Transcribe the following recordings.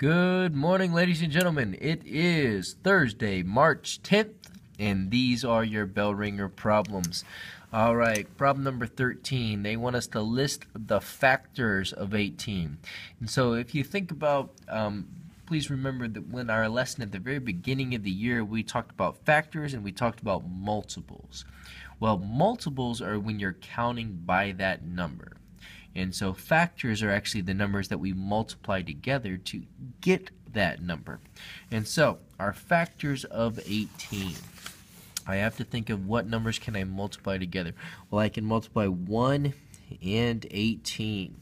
Good morning, ladies and gentlemen. It is Thursday, March 10th, and these are your bell ringer problems. All right, problem number 13. They want us to list the factors of 18. And so if you think about, please remember that when our lesson at the very beginning of the year, we talked about factors and we talked about multiples. Well, multiples are when you're counting by that number. And so factors are actually the numbers that we multiply together to get that number. And so our factors of 18. I have to think of what numbers can I multiply together. Well, I can multiply 1 and 18.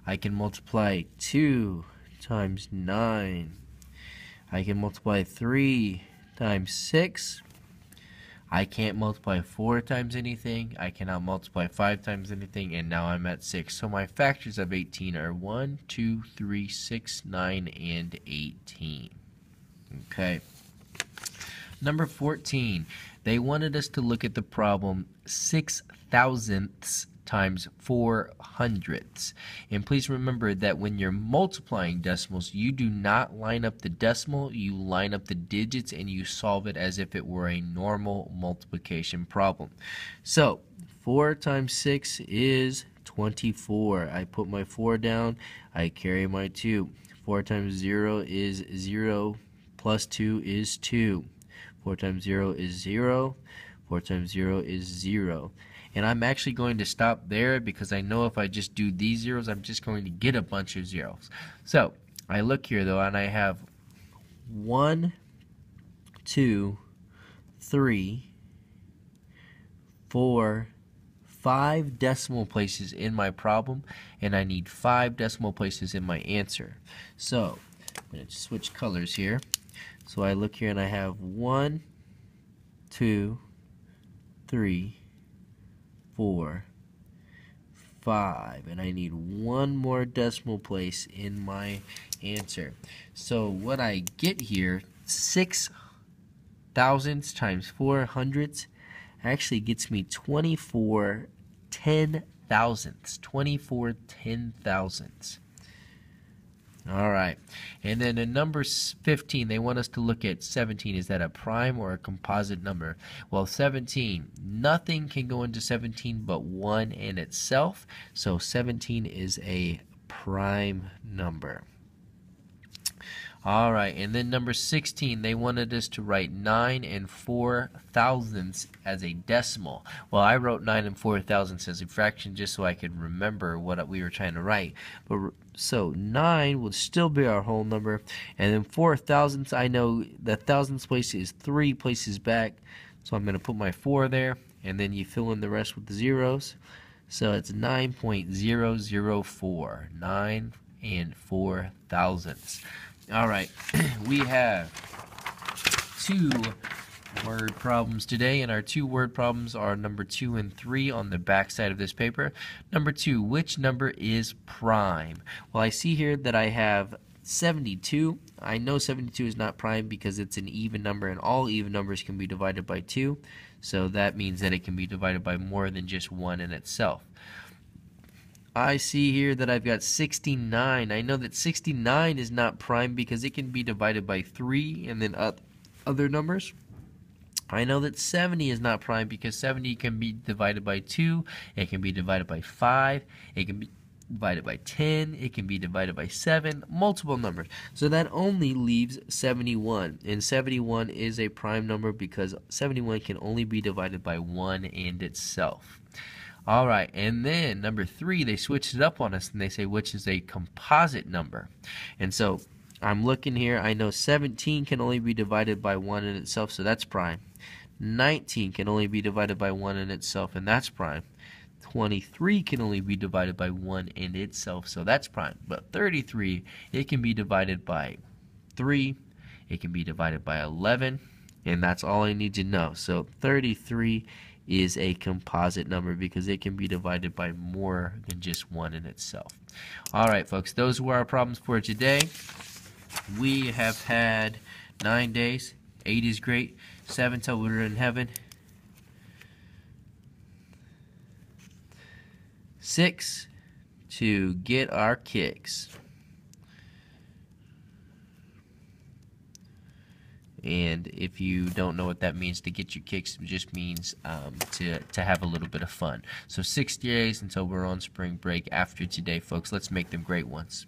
I can multiply 2 times 9. I can multiply 3 times 6. I can't multiply 4 times anything. I cannot multiply 5 times anything, and now I'm at 6. So my factors of 18 are 1, 2, 3, 6, 9, and 18. Okay. Number 14. They wanted us to look at the problem 6 thousandths times 4 hundredths. And please remember that when you're multiplying decimals, you do not line up the decimal, you line up the digits and you solve it as if it were a normal multiplication problem. So 4 times 6 is 24. I put my 4 down, I carry my 2. 4 times 0 is 0, plus 2 is 2. 4 times 0 is 0. 4 times 0 is 0. And I'm actually going to stop there because I know if I just do these zeros, I'm just going to get a bunch of zeros. So I look here though, and I have 1, 2, 3, 4, 5 decimal places in my problem, and I need 5 decimal places in my answer. So I'm going to switch colors here. So I look here and I have 1, 2, 3, 4, 5, and I need one more decimal place in my answer. So what I get here, 6 thousandths times 4 hundredths, actually gets me 24 ten thousandths. 24 ten thousandths. All right, and then in number 15, they want us to look at 17. Is that a prime or a composite number? Well, 17, nothing can go into 17 but 1 in itself, so 17 is a prime number. All right, and then number 16, they wanted us to write 9 and 4 thousandths as a decimal. Well, I wrote 9 and 4 thousandths as a fraction just so I could remember what we were trying to write. But so 9 would still be our whole number, and then 4 thousandths, I know the thousandths place is 3 places back, so I'm going to put my 4 there, and then you fill in the rest with the zeros. So it's 9.004, 9 and 4 thousandths. All right, we have 2 word problems today, and our 2 word problems are number 2 and 3 on the back side of this paper. Number 2, which number is prime? Well, I see here that I have 72. I know 72 is not prime because it's an even number, and all even numbers can be divided by 2, so that means that it can be divided by more than just 1 in itself. I see here that I've got 69. I know that 69 is not prime because it can be divided by 3 and then other numbers. I know that 70 is not prime because 70 can be divided by 2, it can be divided by 5, it can be divided by 10, it can be divided by 7, multiple numbers. So that only leaves 71, and 71 is a prime number because 71 can only be divided by 1 and itself. All right, and then number 3, they switched it up on us and they say which is a composite number. And so I'm looking here, I know 17 can only be divided by 1 in itself, so that's prime. 19 can only be divided by 1 in itself, and that's prime. 23 can only be divided by 1 in itself, so that's prime. But 33, it can be divided by 3, it can be divided by 11, and that's all I need to know. So 33 is a composite number because it can be divided by more than just 1 in itself. All right, folks, those were our problems for today. We have had 9 days. 8 is great. 7 till we're in heaven. 6 to get our kicks. and if you don't know what that means, to get your kicks, it just means to have a little bit of fun. So 6 days until we're on spring break after today, folks. Let's make them great ones.